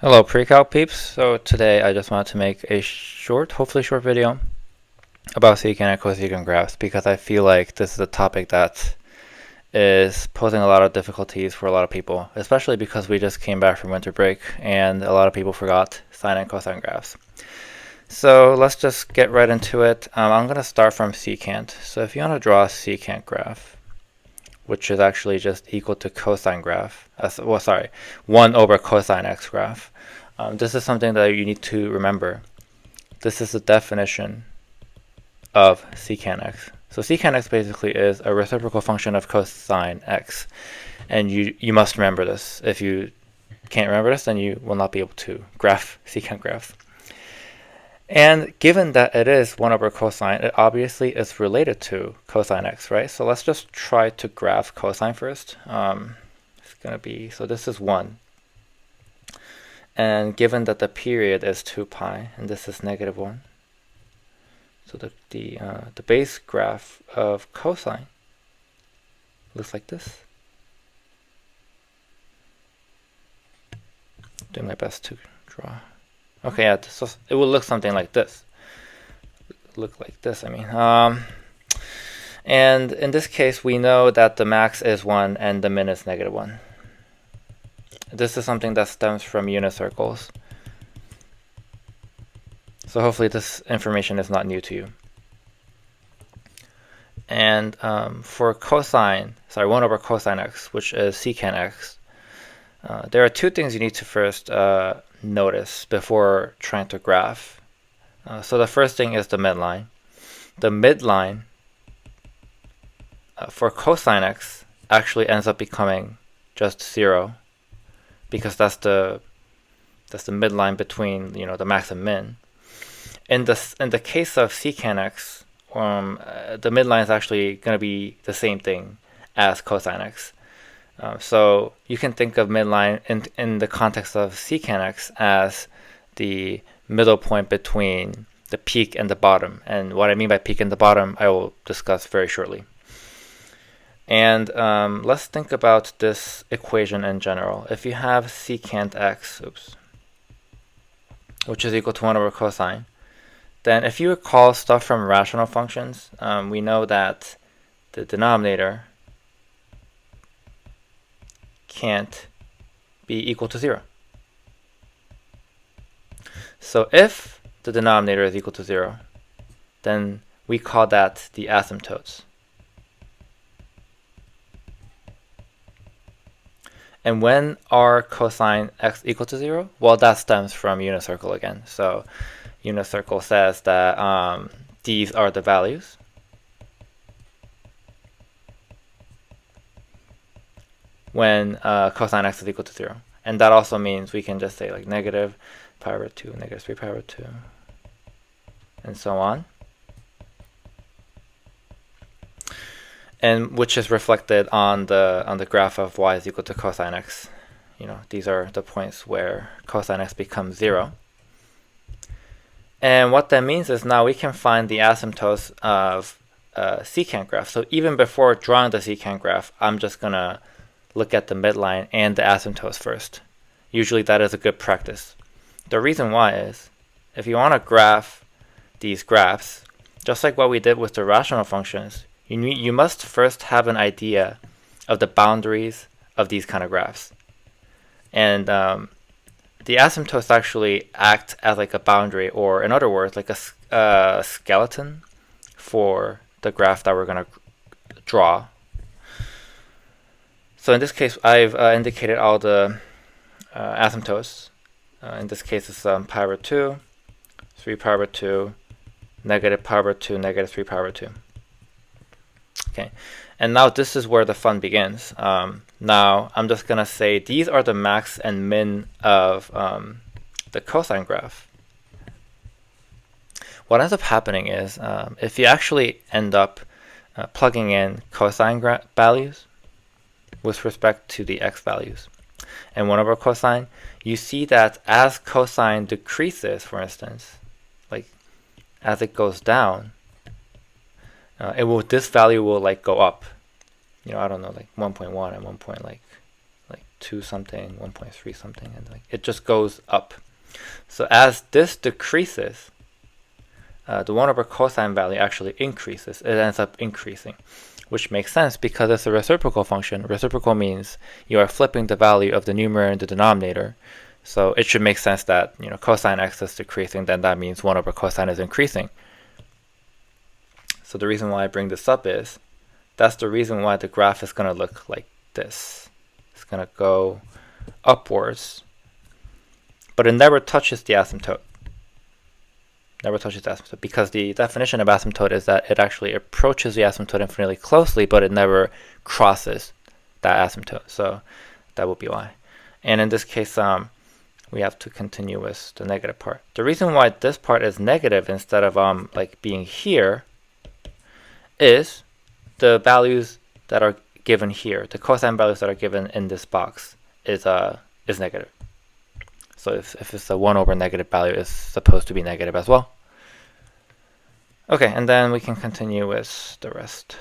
Hello pre-calc peeps. So today I just wanted to make a short, hopefully short video about secant and cosecant graphs because I feel like this is a topic that is posing a lot of difficulties for a lot of people, especially because we just came back from winter break and a lot of people forgot sine and cosine graphs. So let's just get right into it. I'm going to start from secant. So if you want to draw a secant graph, which is actually just equal to cosine graph, 1 over cosine x graph. This is something that you need to remember. This is the definition of secant x. So secant x basically is a reciprocal function of cosine x. And you must remember this. If you can't remember this, then you will not be able to graph secant graphs. And given that it is 1 over cosine, it obviously is related to cosine x, right? So let's just try to graph cosine first. It's going to be, so this is 1. And given that the period is 2 pi, and this is negative 1, so the base graph of cosine looks like this. Doing my best to draw. Okay, yeah, so it will look something like this. And in this case, we know that the max is 1 and the min is negative 1. This is something that stems from unit circles. So hopefully this information is not new to you. And for cosine, 1 over cosine x, which is secant x, there are two things you need to first notice before trying to graph. So the first thing is the midline. The midline for cosine x actually ends up becoming just 0 because that's the midline between the max and min. In the case of secant x, the midline is actually going to be the same thing as cosine x. So you can think of midline in the context of secant x as the middle point between the peak and the bottom. And what I mean by peak and the bottom, I will discuss very shortly. And let's think about this equation in general. If you have secant x, which is equal to 1 over cosine, then if you recall stuff from rational functions, we know that the denominator can't be equal to 0. So if the denominator is equal to 0, then we call that the asymptotes. And when are cosine x equal to 0? Well, that stems from unit circle again. So unit circle says that these are the values. When cosine x is equal to 0. And that also means we can just say like negative pi over 2, negative 3 pi over 2, and so on. And which is reflected on the graph of y is equal to cosine x. These are the points where cosine x becomes 0. And what that means is now we can find the asymptotes of secant graph. So even before drawing the secant graph, I'm just going to look at the midline and the asymptotes first. Usually that is a good practice. The reason why is, if you want to graph these graphs, just like what we did with the rational functions, you must first have an idea of the boundaries of these kind of graphs. And the asymptotes actually act as like a boundary, or in other words, like a skeleton for the graph that we're going to draw. So in this case, I've indicated all the asymptotes. In this case, it's pi over 2, 3 pi over 2, negative pi over 2, negative 3 pi over 2. Okay, and now this is where the fun begins. Now I'm just going to say these are the max and min of the cosine graph. What ends up happening is if you actually end up plugging in cosine values with respect to the x values and 1 over cosine, you see that as cosine decreases, for instance, like as it goes down, this value will like go up. I don't know, like 1.1 and 1.2 1.2 something, 1.3 something, and like it just goes up. So as this decreases, the 1 over cosine value actually increases. It ends up increasing, which makes sense because it's a reciprocal function. Reciprocal means you are flipping the value of the numerator and the denominator. So it should make sense that, you know, cosine x is decreasing, then that means 1 over cosine is increasing. So the reason why I bring this up is that's the reason why the graph is going to look like this. It's going to go upwards, but it never touches the asymptote. Never touches the asymptote, because the definition of asymptote is that it actually approaches the asymptote infinitely closely, but it never crosses that asymptote. So that would be why. And in this case, we have to continue with the negative part. The reason why this part is negative instead of like being here is the values that are given here, the cosine values that are given in this box is negative. So if it's a 1 over negative value, it's supposed to be negative as well. Okay, and then we can continue with the rest.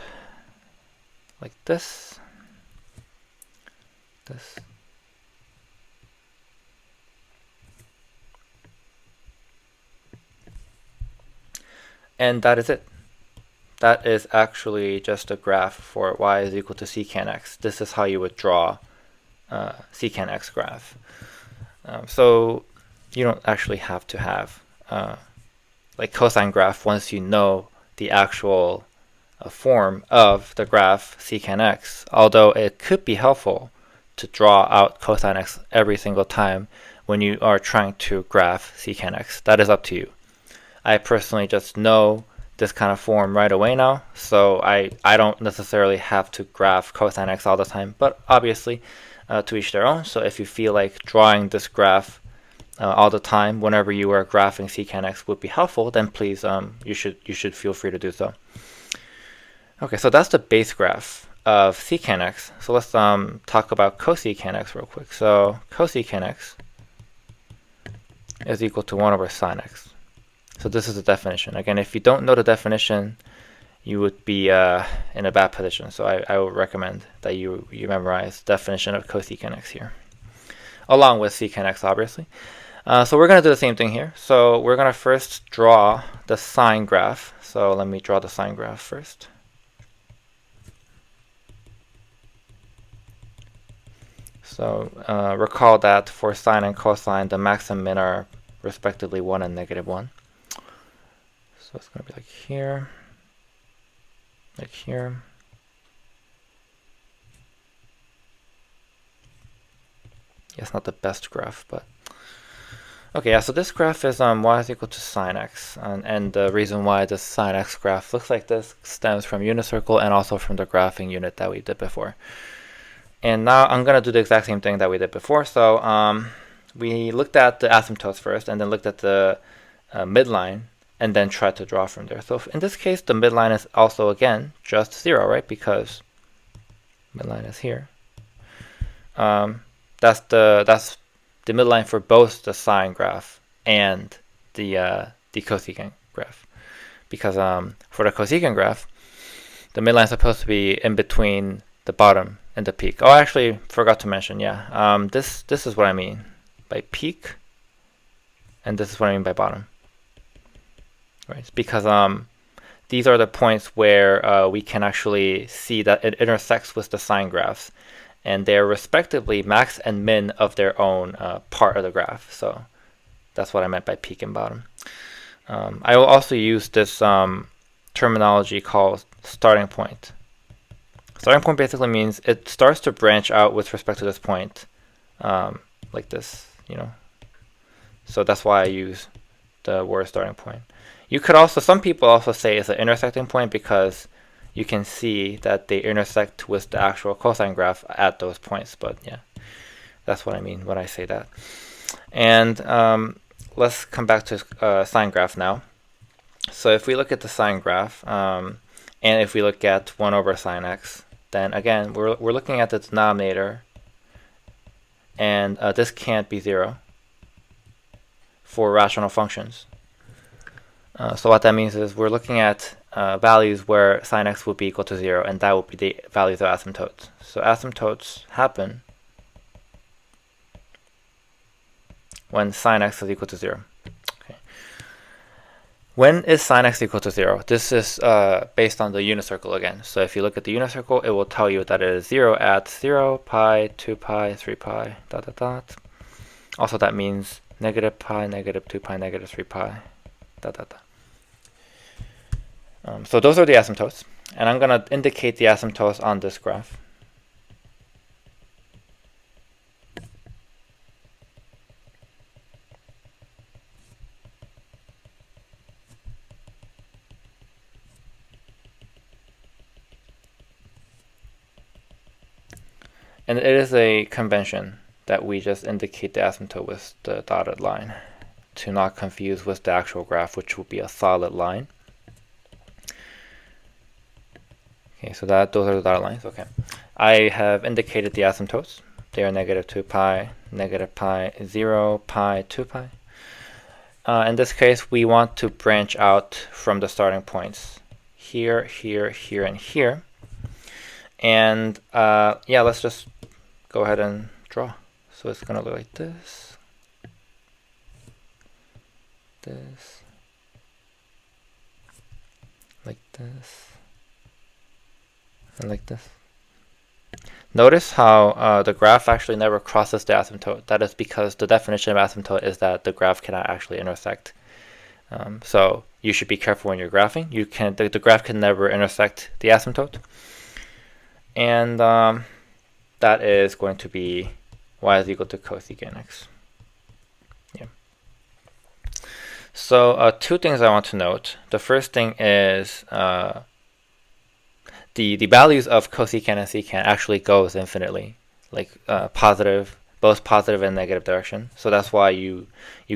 Like this. This. And that is it. That is actually just a graph for y is equal to secant x. This is how you would draw secant x graph. So you don't actually have to have like cosine graph once you know the actual form of the graph secant x, although it could be helpful to draw out cosine x every single time when you are trying to graph secant x. That is up to you. I personally just know this kind of form right away now, so I don't necessarily have to graph cosine x all the time, but obviously to each their own. So if you feel like drawing this graph all the time whenever you are graphing secant x would be helpful, then please you should feel free to do so. Okay, so that's the base graph of secant x. So let's talk about cosecant x real quick. So cosecant x is equal to 1 over sine x. So this is the definition. Again, if you don't know the definition, you would be in a bad position. So I would recommend that you memorize the definition of cosecant x here, along with secant x, obviously. So we're going to do the same thing here. So we're going to first draw the sine graph. So let me draw the sine graph first. So recall that for sine and cosine, the max and min are respectively 1 and -1. So it's going to be like here, like here. Yeah, it's not the best graph, but okay. Yeah, so this graph is y is equal to sine x, and the reason why the sine x graph looks like this stems from unit circle and also from the graphing unit that we did before. And now I'm going to do the exact same thing that we did before. So we looked at the asymptotes first, and then looked at the midline, and then tried to draw from there. So in this case, the midline is also, again, just 0, right? Because midline is here. That's the midline for both the sine graph and the cosecant graph. Because for the cosecant graph, the midline is supposed to be in between the bottom and the peak. Oh, I actually forgot to mention, yeah. This is what I mean by peak, and this is what I mean by bottom. Right, because these are the points where we can actually see that it intersects with the sine graphs, and they're respectively max and min of their own part of the graph. So that's what I meant by peak and bottom. I will also use this terminology called starting point. Starting point basically means it starts to branch out with respect to this point, like this, you know. So that's why I use the word starting point. You could also, some people also say it's an intersecting point because you can see that they intersect with the actual cosine graph at those points. But yeah, that's what I mean when I say that. And let's come back to sine graph now. So if we look at the sine graph, and if we look at 1 over sine x, then again, we're looking at the denominator, and this can't be 0 for rational functions. So what that means is we're looking at values where sine x would be equal to 0, and that would be the values of asymptotes. So asymptotes happen when sine x is equal to 0. Okay. When is sine x equal to 0? This is based on the unit circle again. So if you look at the unit circle, it will tell you that it is 0 at 0, pi, 2 pi, 3 pi, dot, dot, dot. Also, that means negative pi, negative 2 pi, negative 3 pi, dot, dot, dot. So those are the asymptotes. And I'm going to indicate the asymptotes on this graph. And it is a convention that we just indicate the asymptote with the dotted line to not confuse with the actual graph, which will be a solid line. Okay, so those are the dotted lines. Okay, I have indicated the asymptotes. They are negative 2 pi, negative pi, 0, pi, 2 pi. In this case, we want to branch out from the starting points here, here, here, and here. And yeah, let's just go ahead and draw. So it's going to look like this, like this, and like this. Notice how the graph actually never crosses the asymptote. That is because the definition of asymptote is that the graph cannot actually intersect. So you should be careful when you're graphing. The graph can never intersect the asymptote. And that is going to be y is equal to cosecant x. Yeah. So two things I want to note. The first thing is the values of cosecant and secant actually goes infinitely, like positive, both positive and negative direction. So that's why you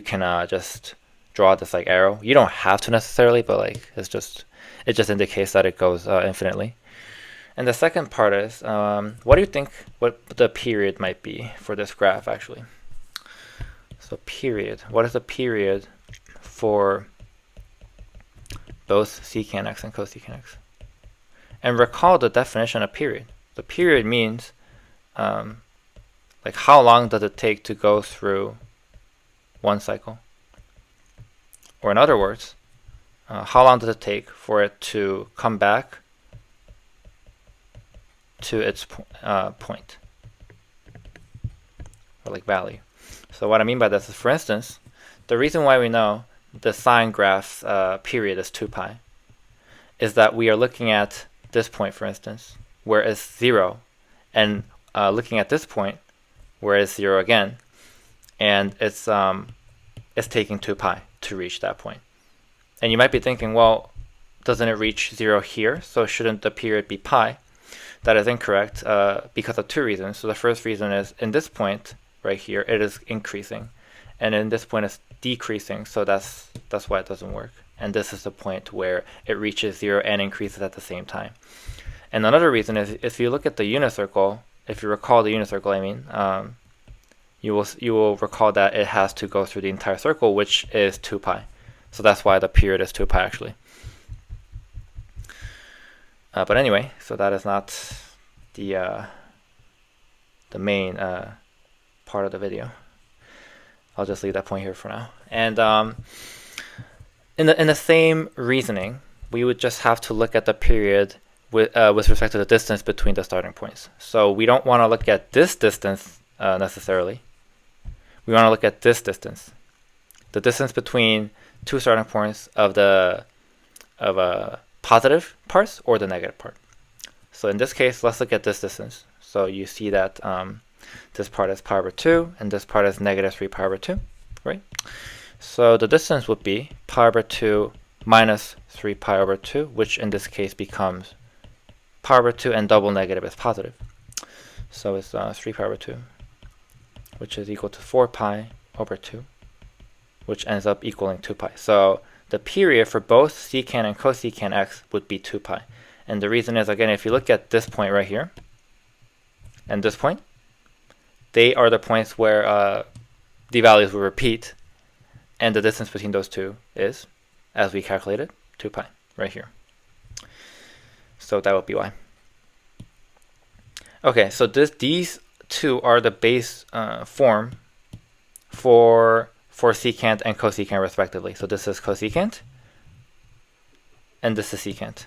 can just draw this like arrow. You don't have to necessarily, but like it just indicates that it goes infinitely. And the second part is, what do you think what the period might be for this graph actually? So period, what is the period for both secant x and cosecant x? And recall the definition of period. The period means like how long does it take to go through one cycle? Or in other words, how long does it take for it to come back to its point, or like value. So what I mean by this is, for instance, the reason why we know the sine graph's period is 2 pi is that we are looking at this point, for instance, where it's 0, and looking at this point where it's 0 again, and it's taking 2 pi to reach that point. And you might be thinking, well, doesn't it reach 0 here? So shouldn't the period be pi? That is incorrect because of two reasons. So the first reason is, in this point right here, it is increasing, and in this point it's decreasing. So that's why it doesn't work. And this is the point where it reaches 0 and increases at the same time. And another reason is, if you look at the unit circle, if you recall the unit circle, I mean, you will recall that it has to go through the entire circle, which is 2 pi. So that's why the period is 2 pi actually. But anyway, so that is not the main part of the video. I'll just leave that point here for now. And in the same reasoning, we would just have to look at the period with respect to the distance between the starting points. So we don't want to look at this distance necessarily. We want to look at this distance, the distance between two starting points of positive parts or the negative part. So in this case, let's look at this distance. So you see that this part is pi over 2 and this part is negative 3 pi over 2, right? So the distance would be pi over 2 minus 3 pi over 2, which in this case becomes pi over 2 and double negative is positive. So it's 3 pi over 2, which is equal to 4 pi over 2, which ends up equaling 2 pi. So the period for both secant and cosecant x would be 2 pi. And the reason is, again, if you look at this point right here and this point, they are the points where the values will repeat, and the distance between those two is, as we calculated, 2 pi right here. So that would be why. Okay, so these two are the base form for secant and cosecant respectively. So this is cosecant, and this is secant.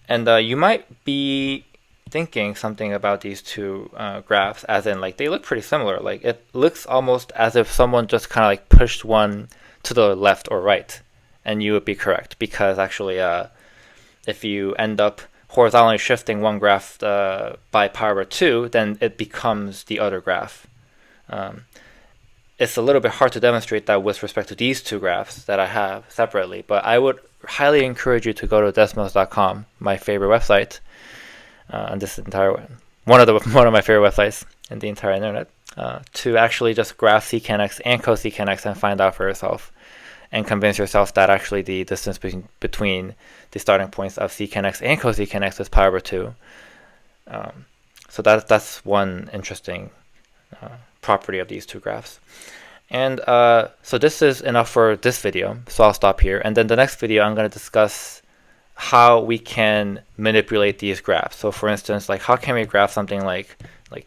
And you might be thinking something about these two graphs, as in like they look pretty similar. Like it looks almost as if someone just kind of like pushed one to the left or right, and you would be correct, because actually if you end up horizontally shifting one graph by pi over 2, then it becomes the other graph. It's a little bit hard to demonstrate that with respect to these two graphs that I have separately, but I would highly encourage you to go to desmos.com, my favorite website, and this entire one of my favorite websites in the entire internet, to actually just graph secant x and cosecant x and find out for yourself, and convince yourself that actually the distance between the starting points of secant x and cosecant x is pi over 2. So that's one interesting property of these two graphs. And so this is enough for this video, so I'll stop here. And then the next video, I'm going to discuss how we can manipulate these graphs. So for instance, like how can we graph something like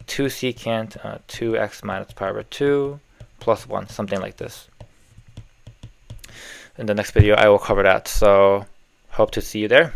2 secant 2x minus pi over 2 plus 1, something like this. In the next video, I will cover that. So hope to see you there.